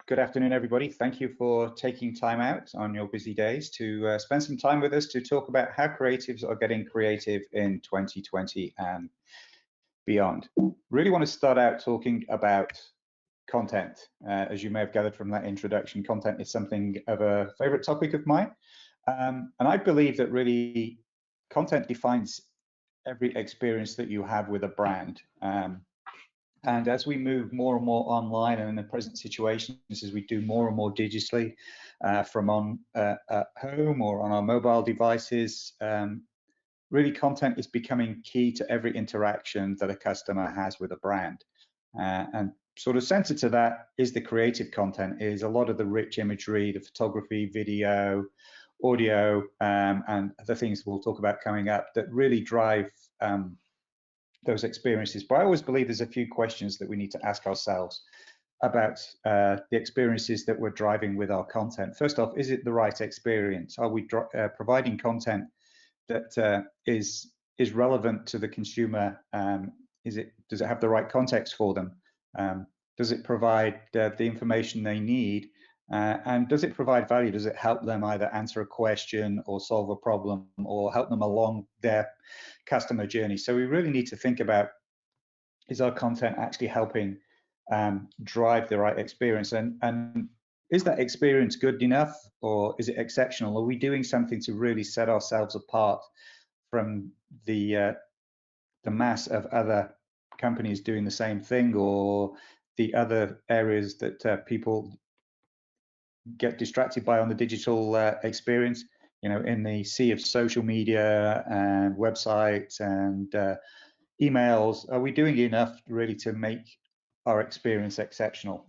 Good afternoon, everybody. Thank you for taking time out on your busy days to spend some time with us to talk about how creatives are getting creative in 2020 and beyond. Really want to start out talking about content. As you may have gathered from that introduction, content is something of a favorite topic of mine. And I believe that really content defines every experience that you have with a brand. And as we move more and more online, and in the present situations, as we do more and more digitally from on at home or on our mobile devices, really content is becoming key to every interaction that a customer has with a brand. And sort of centered to that is the creative content, is a lot of the rich imagery, the photography, video, audio, and other things we'll talk about coming up that really drive those experiences. But I always believe there's a few questions that we need to ask ourselves about the experiences that we're driving with our content. First off, is it the right experience? Are we providing content that is relevant to the consumer? Does it have the right context for them? Does it provide the information they need? And does it provide value? Does it help them either answer a question or solve a problem or help them along their customer journey? So we really need to think about, is our content actually helping drive the right experience? And is that experience good enough, or is it exceptional? Are we doing something to really set ourselves apart from the mass of other companies doing the same thing, or the other areas that people get distracted by on the digital experience? You know, in the sea of social media and websites and emails, are we doing enough really to make our experience exceptional?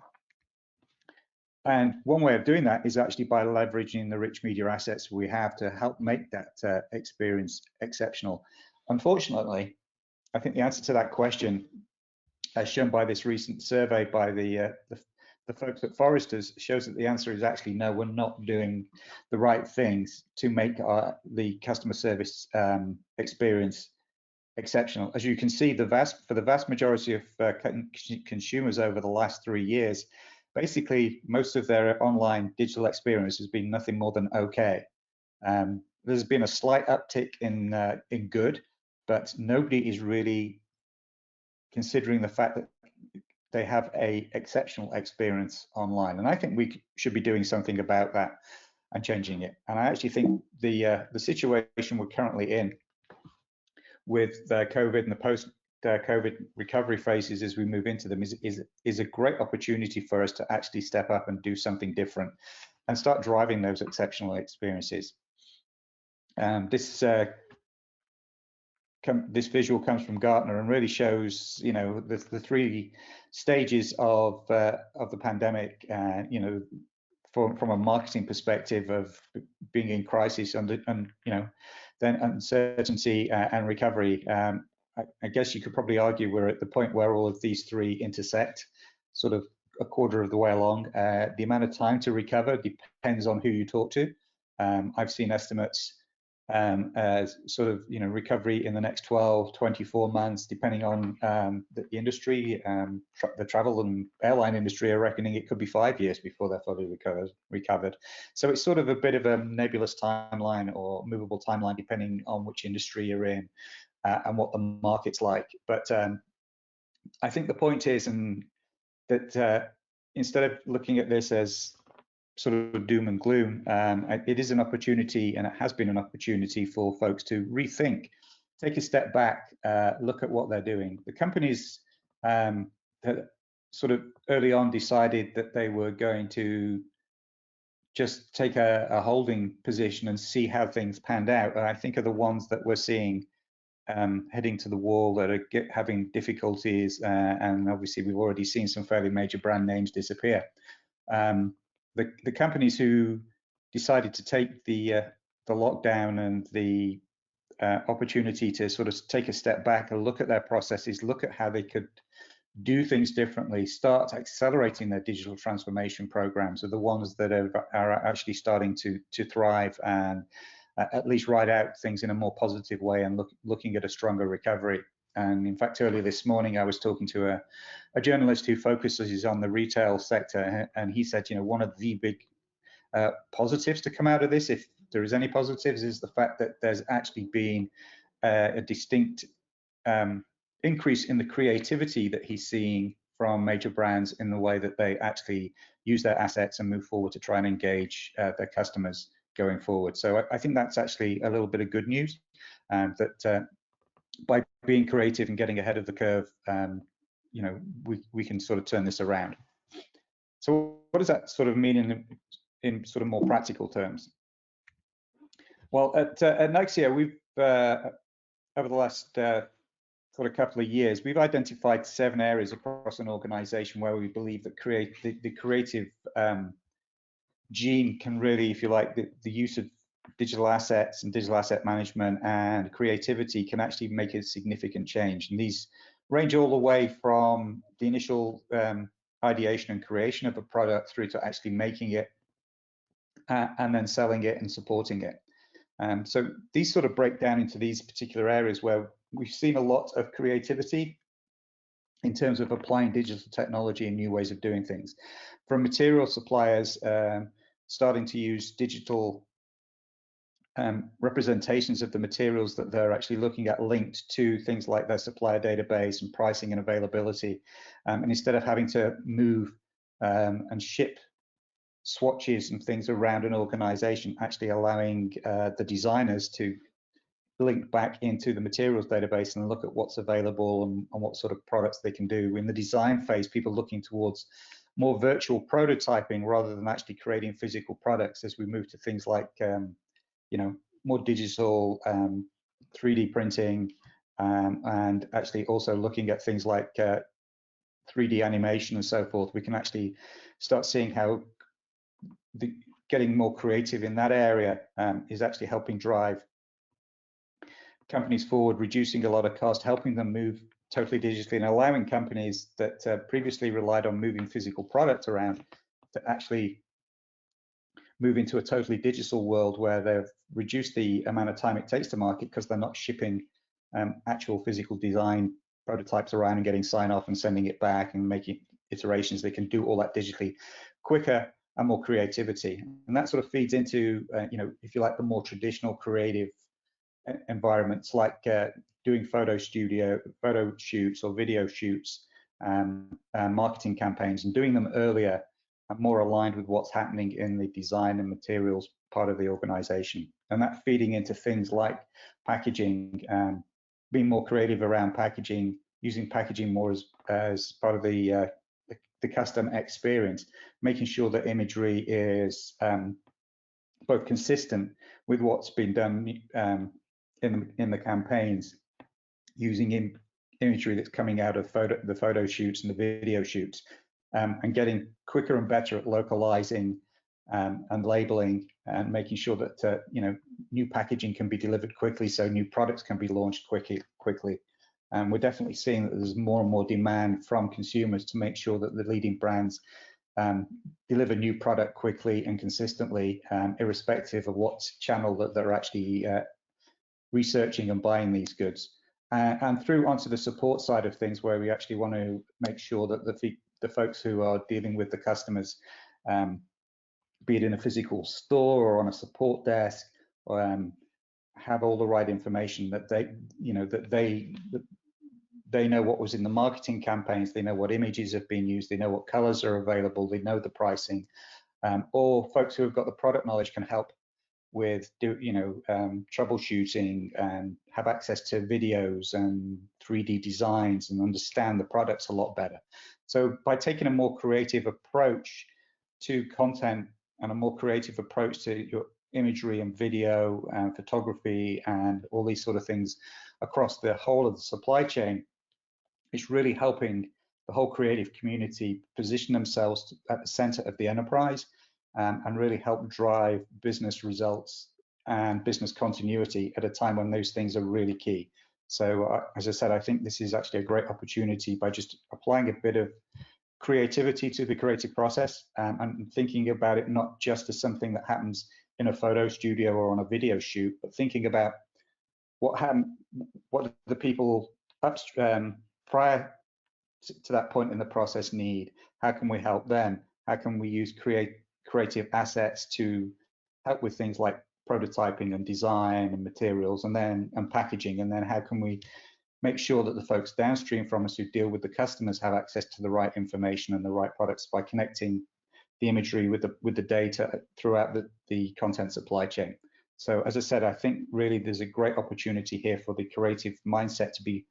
And one way of doing that is actually by leveraging the rich media assets we have to help make that experience exceptional. Unfortunately, I think the answer to that question, as shown by this recent survey by the folks at Forrester's, shows that the answer is actually no, we're not doing the right things to make the customer service experience exceptional. As you can see, for the vast majority of consumers over the last 3 years, basically most of their online digital experience has been nothing more than okay. There's been a slight uptick in good, but nobody is really considering the fact that they have a exceptional experience online. And I think we should be doing something about that and changing it. And I actually think the situation we're currently in with COVID and the post-COVID recovery phases as we move into them is a great opportunity for us to actually step up and do something different and start driving those exceptional experiences. This visual comes from Gartner and really shows, you know, the 3 stages of the pandemic. You know, from a marketing perspective of being in crisis and you know, then uncertainty and recovery. I guess you could probably argue we're at the point where all of these 3 intersect, sort of a quarter of the way along. The amount of time to recover depends on who you talk to. I've seen estimates as sort of, you know, recovery in the next 12, 24 months, depending on the industry. The travel and airline industry are reckoning it could be 5 years before they're fully recovered. So it's sort of a bit of a nebulous timeline or movable timeline, depending on which industry you're in and what the market's like. But I think the point is, and that instead of looking at this as sort of doom and gloom, it is an opportunity, and it has been an opportunity for folks to rethink, take a step back, look at what they're doing. The companies that sort of early on decided that they were going to just take a holding position and see how things panned out, and I think are the ones that we're seeing heading to the wall, that are having difficulties, and obviously we've already seen some fairly major brand names disappear. The companies who decided to take the lockdown and the opportunity to sort of take a step back and look at their processes, look at how they could do things differently, start accelerating their digital transformation programs, are the ones that are actually starting to thrive and at least ride out things in a more positive way and looking at a stronger recovery. And in fact, earlier this morning, I was talking to a journalist who focuses on the retail sector, and he said, one of the big positives to come out of this, if there is any positives, is the fact that there's actually been a distinct increase in the creativity that he's seeing from major brands in the way that they actually use their assets and move forward to try and engage their customers going forward. So I think that's actually a little bit of good news, that by being creative and getting ahead of the curve, we can sort of turn this around. So what does that sort of mean in sort of more practical terms? Well, at Nexio, we've over the last sort of couple of years, we've identified 7 areas across an organization where we believe that the creative gene can really, if you like, the use of digital assets and digital asset management and creativity can actually make a significant change. And these range all the way from the initial ideation and creation of a product through to actually making it and then selling it and supporting it. So these sort of break down into these particular areas where we've seen a lot of creativity in terms of applying digital technology and new ways of doing things. From material suppliers starting to use digital representations of the materials that they're actually looking at linked to things like their supplier database and pricing and availability. And instead of having to move and ship swatches and things around an organization, actually allowing the designers to link back into the materials database and look at what's available and what sort of products they can do. In the design phase, people looking towards more virtual prototyping rather than actually creating physical products as we move to things like more digital 3D printing, and actually also looking at things like 3D animation and so forth. We can actually start seeing how getting more creative in that area is actually helping drive companies forward, reducing a lot of cost, helping them move totally digitally, and allowing companies that previously relied on moving physical products around to actually move into a totally digital world where they've reduced the amount of time it takes to market because they're not shipping actual physical design prototypes around and getting sign off and sending it back and making iterations. They can do all that digitally quicker and more creativity. And that sort of feeds into, if you like, the more traditional creative environments like doing photo shoots or video shoots, marketing campaigns, and doing them earlier and more aligned with what's happening in the design and materials part of the organization. And that feeding into things like packaging, being more creative around packaging, using packaging more as part of the custom experience, making sure that imagery is both consistent with what's been done in the campaigns, using imagery that's coming out of the photo shoots and the video shoots, and getting quicker and better at localizing and labeling and making sure that new packaging can be delivered quickly, so new products can be launched quickly. And we're definitely seeing that there's more and more demand from consumers to make sure that the leading brands deliver new product quickly and consistently, irrespective of what channel that they're actually researching and buying these goods. And through onto the support side of things, where we actually want to make sure that the folks who are dealing with the customers, be it in a physical store or on a support desk, have all the right information, that they know what was in the marketing campaigns, they know what images have been used, they know what colors are available, they know the pricing, or folks who have got the product knowledge can help with troubleshooting and have access to videos and 3D designs and understand the products a lot better. So by taking a more creative approach to content and a more creative approach to your imagery and video and photography and all these sort of things across the whole of the supply chain, it's really helping the whole creative community position themselves at the center of the enterprise, and really help drive business results and business continuity at a time when those things are really key. So as I said, I think this is actually a great opportunity by just applying a bit of creativity to the creative process, and thinking about it not just as something that happens in a photo studio or on a video shoot, but thinking about what the people prior to that point in the process need? How can we help them? How can we use creative assets to help with things like prototyping and design and materials and packaging? And then how can we make sure that the folks downstream from us who deal with the customers have access to the right information and the right products by connecting the imagery with the data throughout the content supply chain? So as I said, I think really there's a great opportunity here for the creative mindset to be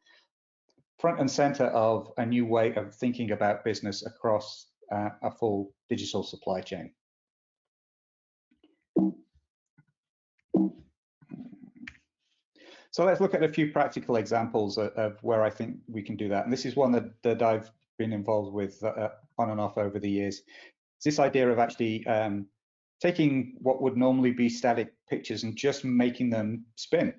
front and center of a new way of thinking about business across a full digital supply chain. So let's look at a few practical examples of where I think we can do that. And this is one that I've been involved with on and off over the years. It's this idea of actually taking what would normally be static pictures and just making them spin,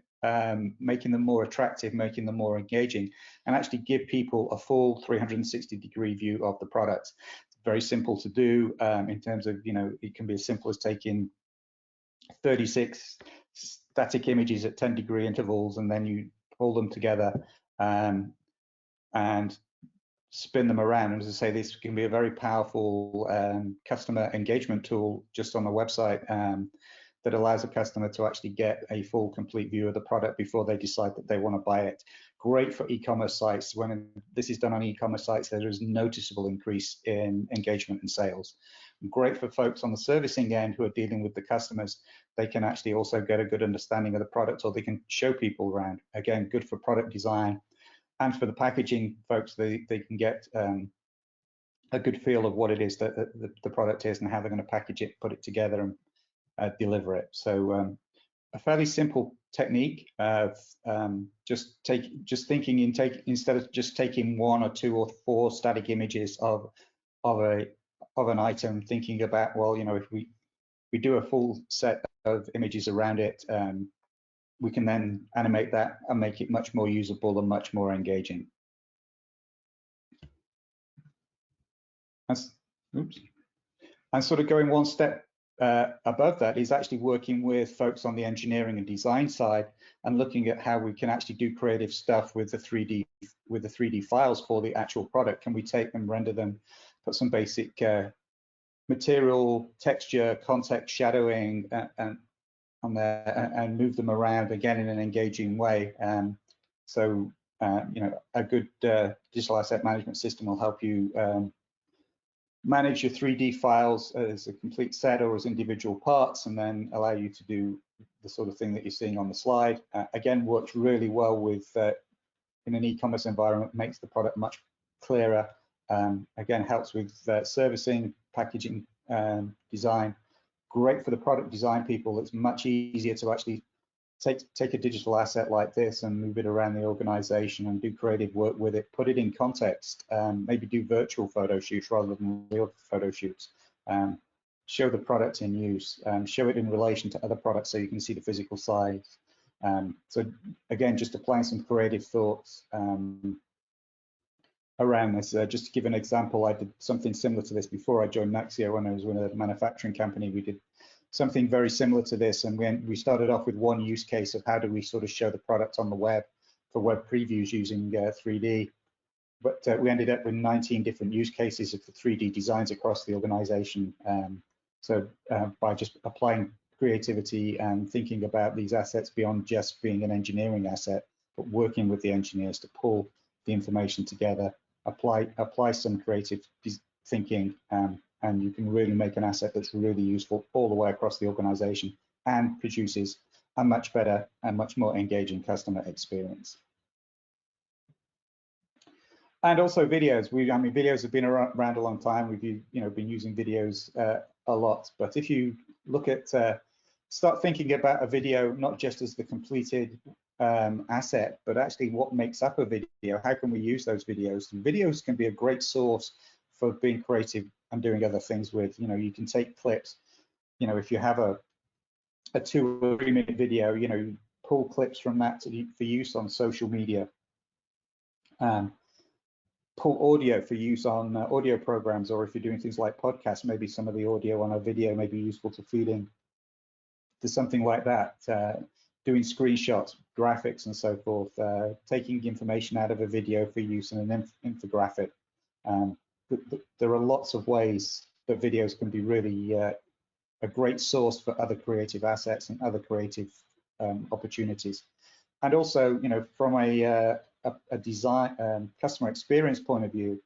making them more attractive, making them more engaging, and actually give people a full 360-degree view of the product. It's very simple to do in terms of, it can be as simple as taking 36 static images at 10-degree intervals, and then you pull them together and spin them around. And as I say, this can be a very powerful customer engagement tool just on the website that allows a customer to actually get a full, complete view of the product before they decide that they want to buy it. Great for e-commerce sites. When this is done on e-commerce sites, there is a noticeable increase in engagement and sales. Great for folks on the servicing end who are dealing with the customers. They can actually also get a good understanding of the product, or they can show people around. Again, good for product design. And for the packaging folks, they can get a good feel of what it is that the product is and how they're going to package it, put it together, and deliver it. So a fairly simple technique of instead of just taking 1 or 2 or 4 static images of an item, thinking about, well, if we do a full set of images around it, we can then animate that and make it much more usable and much more engaging. And sort of going one step above that is actually working with folks on the engineering and design side and looking at how we can actually do creative stuff with the 3D files for the actual product. Can we take them, render them, put some basic material, texture, context, shadowing, on there, and move them around again in an engaging way. So a good digital asset management system will help you manage your 3D files as a complete set or as individual parts, and then allow you to do the sort of thing that you're seeing on the slide. Again, works really well with in an e-commerce environment, makes the product much clearer. Again, helps with servicing, packaging, design. Great for the product design people. It's much easier to actually take a digital asset like this and move it around the organization and do creative work with it, put it in context, maybe do virtual photo shoots rather than real photo shoots, show the product in use, show it in relation to other products so you can see the physical size. So again, just applying some creative thoughts around this. Just to give an example, I did something similar to this before I joined Nexio. When I was with a manufacturing company, we did something very similar to this, and we started off with one use case of how do we sort of show the product on the web for web previews using 3D, but we ended up with 19 different use cases of the 3D designs across the organization. So by just applying creativity and thinking about these assets beyond just being an engineering asset, but working with the engineers to pull the information together, apply some creative thinking, and you can really make an asset that's really useful all the way across the organization and produces a much better and much more engaging customer experience. And also videos. Videos have been around a long time. We've been using videos a lot. But if you look at, start thinking about a video not just as the completed asset, but actually what makes up a video. How can we use those videos? And videos can be a great source for being creative and doing other things with. You can take clips. If you have a 2 or 3 minute video, pull clips from that for use on social media. Pull audio for use on audio programs, or if you're doing things like podcasts, maybe some of the audio on a video may be useful to feed in to something like that. doing screenshots, graphics, and so forth, taking information out of a video for use in an infographic. There are lots of ways that videos can be really a great source for other creative assets and other creative opportunities. And also, from a design customer experience point of view,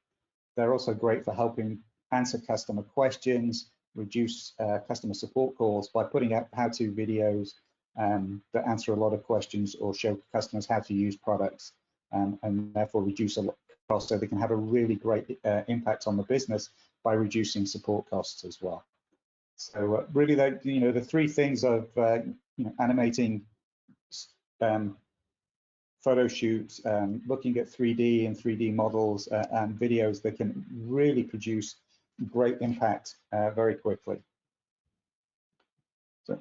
they're also great for helping answer customer questions, reduce customer support calls by putting out how-to videos that answer a lot of questions or show customers how to use products, and therefore reduce a lot of costs, so they can have a really great impact on the business by reducing support costs as well. So really, the three things of animating photo shoots, looking at 3D and 3D models and videos that can really produce great impact very quickly. So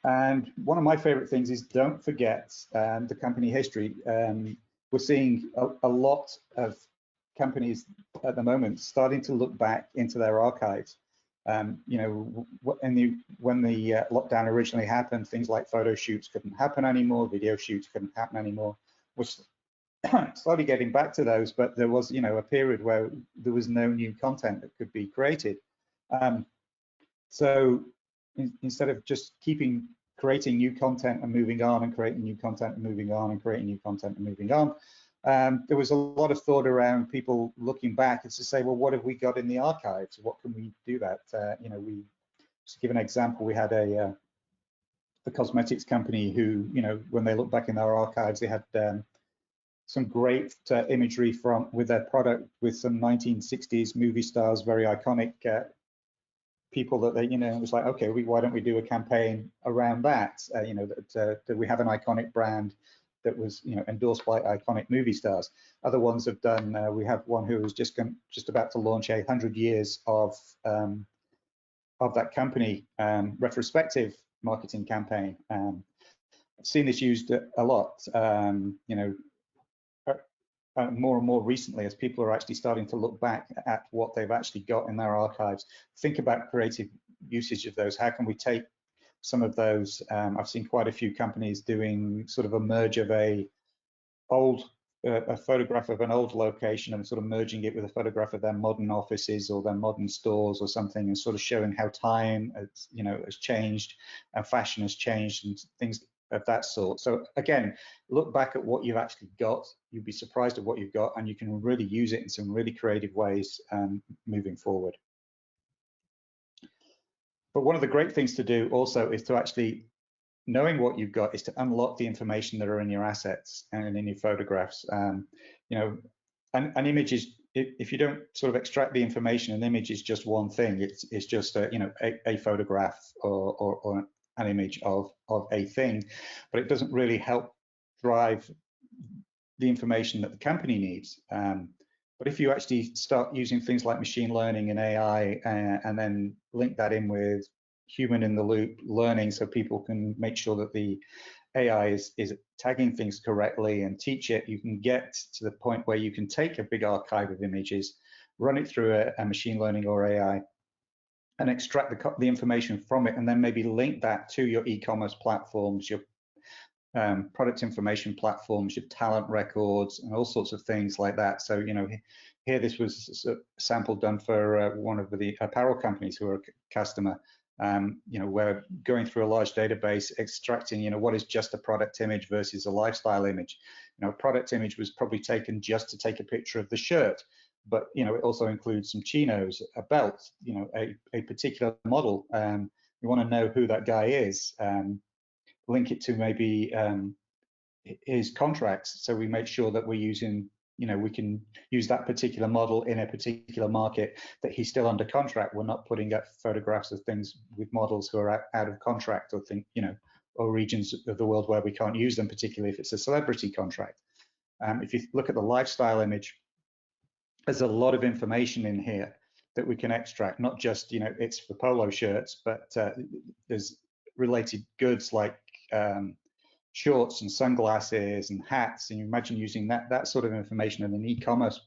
and one of my favorite things is don't forget the company history. We're seeing a lot of companies at the moment starting to look back into their archives. When the lockdown originally happened, things like photo shoots couldn't happen anymore, video shoots couldn't happen anymore. We're slowly getting back to those, but there was, a period where there was no new content that could be created. So instead of just creating new content and moving on, and creating new content and moving on, and creating new content and moving on, there was a lot of thought around people looking back and to say, well, what have we got in the archives? What can we do that? We just give an example. We had a cosmetics company who, when they look back in their archives, they had some great imagery with their product, with some 1960s movie stars, very iconic people that they, it was like, okay, why don't we do a campaign around that? That we have an iconic brand that was, endorsed by iconic movie stars. Other ones have done. We have one who was just about to launch 100 years of that company retrospective marketing campaign. I've seen this used a lot. More and more recently, as people are actually starting to look back at what they've actually got in their archives, think about creative usage of those. How can we take some of those? I've seen quite a few companies doing sort of a merge of a photograph of an old location and sort of merging it with a photograph of their modern offices or their modern stores or something, and sort of showing how time has changed and fashion has changed and things of that sort. So again, look back at what you've actually got. You'd be surprised at what you've got, and you can really use it in some really creative ways moving forward. But one of the great things to do also is to actually, knowing what you've got, is to unlock the information that are in your assets and in your photographs. An image is, if you don't sort of extract the information, an image is just one thing. It's just a photograph or an image of a thing, but it doesn't really help drive the information that the company needs. But if you actually start using things like machine learning and AI, and then link that in with human in the loop learning, so people can make sure that the AI is tagging things correctly and teach it, you can get to the point where you can take a big archive of images, run it through a machine learning or AI, and extract the information from it, and then maybe link that to your e-commerce platforms, your product information platforms, your talent records, and all sorts of things like that. So, here this was a sample done for one of the apparel companies who are a customer. We're going through a large database, extracting, what is just a product image versus a lifestyle image. A product image was probably taken just to take a picture of the shirt, but it also includes some chinos, a belt, a particular model. You want to know who that guy is. Link it to maybe his contracts, so we make sure that we're using, we can use that particular model in a particular market that he's still under contract. We're not putting up photographs of things with models who are out of contract, or or regions of the world where we can't use them, particularly if it's a celebrity contract. If you look at the lifestyle image, there's a lot of information in here that we can extract, not just, it's for polo shirts, but there's related goods like shorts and sunglasses and hats, and you imagine using that sort of information in an e-commerce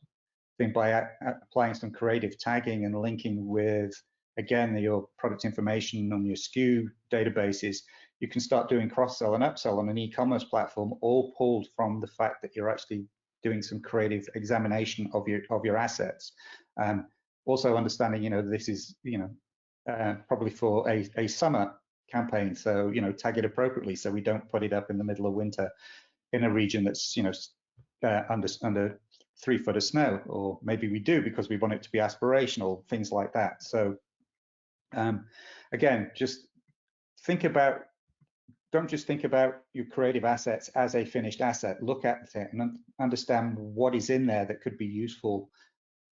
thing by applying some creative tagging and linking with, again, your product information on your SKU databases. you can start doing cross-sell and upsell on an e-commerce platform, all pulled from the fact that you're actually doing some creative examination of your assets. Also understanding, this is, probably for a summer campaign, so tag it appropriately so we don't put it up in the middle of winter in a region that's under 3 foot of snow, or maybe we do because we want it to be aspirational, things like that. So again, just don't just think about your creative assets as a finished asset. Look at it and understand what is in there that could be useful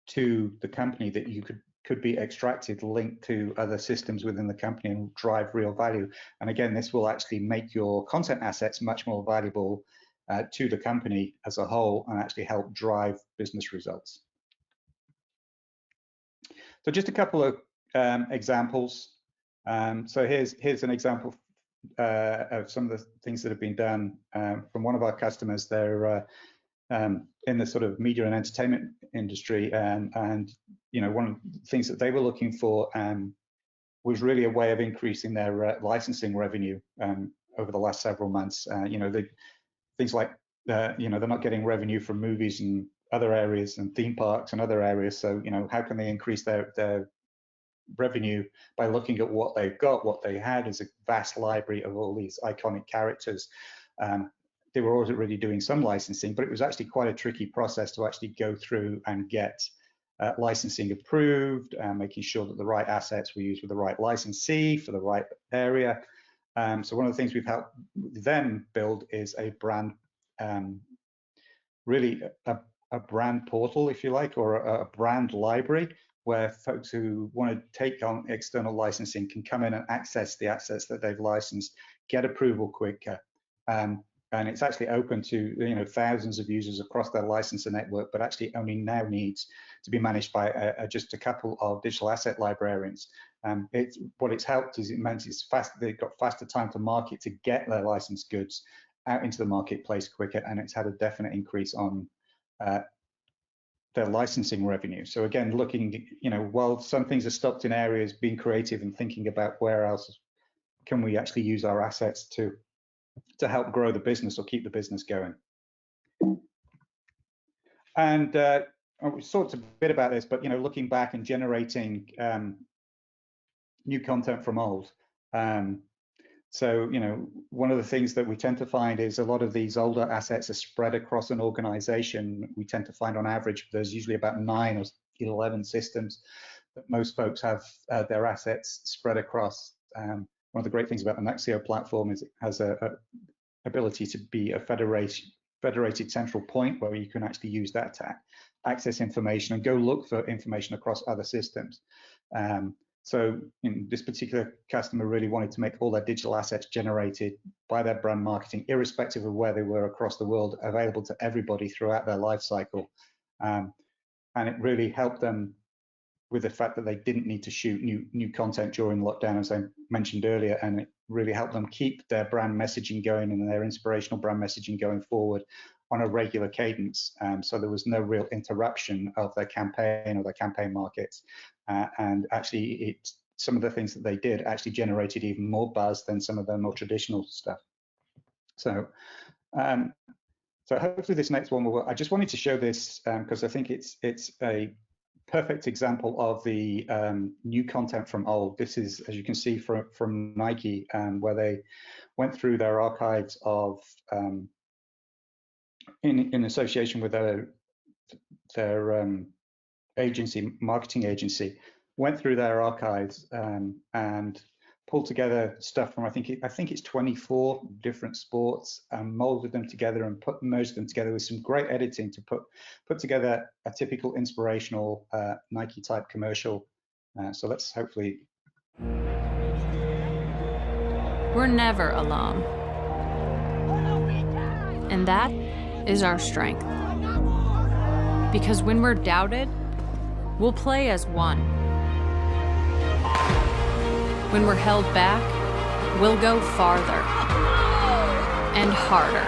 to the company, that you could be extracted, linked to other systems within the company and drive real value. And again, this will actually make your content assets much more valuable to the company as a whole, and actually help drive business results. So just a couple of examples. So here's an example of some of the things that have been done from one of our customers. They're in the sort of media and entertainment industry, and one of the things that they were looking for was really a way of increasing their licensing revenue over the last several months. Things like they're not getting revenue from movies and other areas and theme parks and other areas. So how can they increase their revenue by looking at what they've got? What they had is a vast library of all these iconic characters. They were already doing some licensing, but it was actually quite a tricky process to actually go through and get licensing approved, making sure that the right assets were used with the right licensee for the right area. So one of the things we've helped them build is a brand, really a brand portal, if you like, or a brand library, where folks who want to take on external licensing can come in and access the assets that they've licensed, get approval quicker. And it's actually open to thousands of users across their licensor network, but actually only now needs to be managed by just a couple of digital asset librarians. What it's helped is it meant they've got faster time to market to get their licensed goods out into the marketplace quicker, and it's had a definite increase on their licensing revenue. So again, looking, while some things are stopped in areas, being creative and thinking about where else can we actually use our assets to help grow the business or keep the business going. And we talked a bit about this, but looking back and generating new content from old. So one of the things that we tend to find is a lot of these older assets are spread across an organization. We tend to find on average there's usually about 9 or 11 systems that most folks have their assets spread across. One of the great things about the Nexio platform is it has a ability to be a federated central point where you can actually use that to access information and go look for information across other systems. So this particular customer really wanted to make all their digital assets generated by their brand marketing, irrespective of where they were across the world, available to everybody throughout their life cycle. And it really helped them with the fact that they didn't need to shoot new content during lockdown, as I mentioned earlier, and it really helped them keep their brand messaging going and their inspirational brand messaging going forward on a regular cadence. So there was no real interruption of their campaign or their campaign markets. And actually, some of the things that they did actually generated even more buzz than some of the more traditional stuff. So, so hopefully this next one will. I just wanted to show this because I think it's a perfect example of the new content from old. This is, as you can see, from Nike, where they went through their archives of, in association with their agency, marketing agency, went through their archives and pulled together stuff from I think it's 24 different sports, and molded them together and merged them together with some great editing to put together a typical inspirational Nike type commercial. So let's hopefully. We're never alone, and that is our strength. Because when we're doubted, we'll play as one. When we're held back, we'll go farther and harder.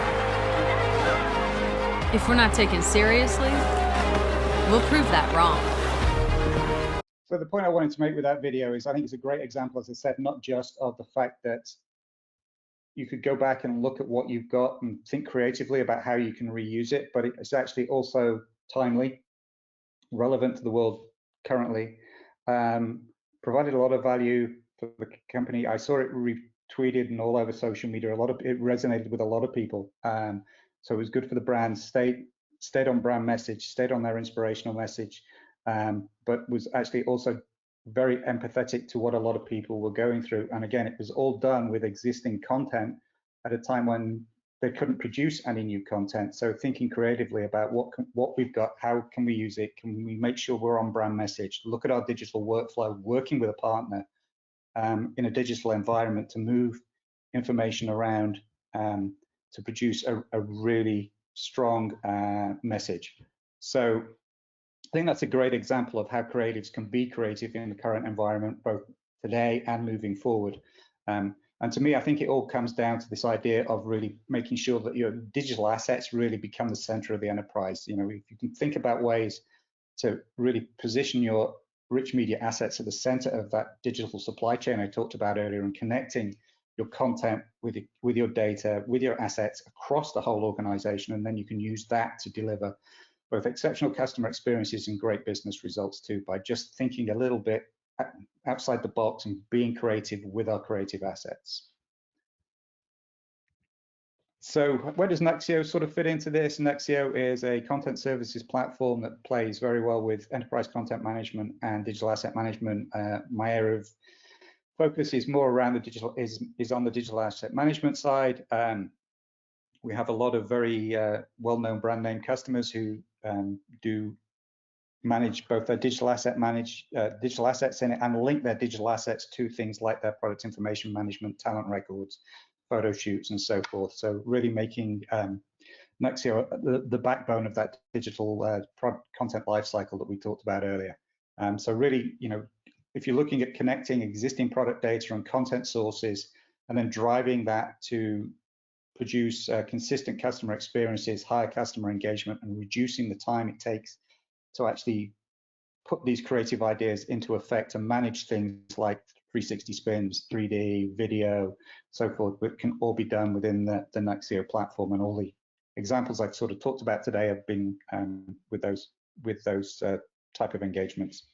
If we're not taken seriously, we'll prove that wrong. So the point I wanted to make with that video is I think it's a great example, as I said, not just of the fact that you could go back and look at what you've got and think creatively about how you can reuse it, but it's actually also timely, relevant to the world currently, provided a lot of value for the company. I saw it retweeted and all over social media. It resonated with a lot of people. So it was good for the brand, stayed on brand message, stayed on their inspirational message, but was actually also very empathetic to what a lot of people were going through. And again, it was all done with existing content at a time when they couldn't produce any new content. So thinking creatively about what we've got, how can we use it? Can we make sure we're on brand message? Look at our digital workflow, working with a partner in a digital environment to move information around to produce a really strong message. So I think that's a great example of how creatives can be creative in the current environment, both today and moving forward. And to me, I think it all comes down to this idea of really making sure that your digital assets really become the center of the enterprise. You know, if you can think about ways to really position your rich media assets at the center of that digital supply chain I talked about earlier, and connecting your content with your data, with your assets across the whole organization, and then you can use that to deliver both exceptional customer experiences and great business results too, by just thinking a little bit outside the box and being creative with our creative assets. So where does Nexio sort of fit into this? Nexio is a content services platform that plays very well with enterprise content management and digital asset management. My area of focus is more around the digital, is on the digital asset management side. We have a lot of very well-known brand name customers who do manage both their digital assets in it, and link their digital assets to things like their product information management, talent records, photo shoots, and so forth. So really making Nexio the backbone of that digital content lifecycle that we talked about earlier. So really, you know, if you're looking at connecting existing product data and content sources, and then driving that to produce consistent customer experiences, higher customer engagement, and reducing the time it takes to actually put these creative ideas into effect and manage things like 360 spins, 3D, video, so forth, but can all be done within the Nexio platform. And all the examples I've sort of talked about today have been with those type of engagements.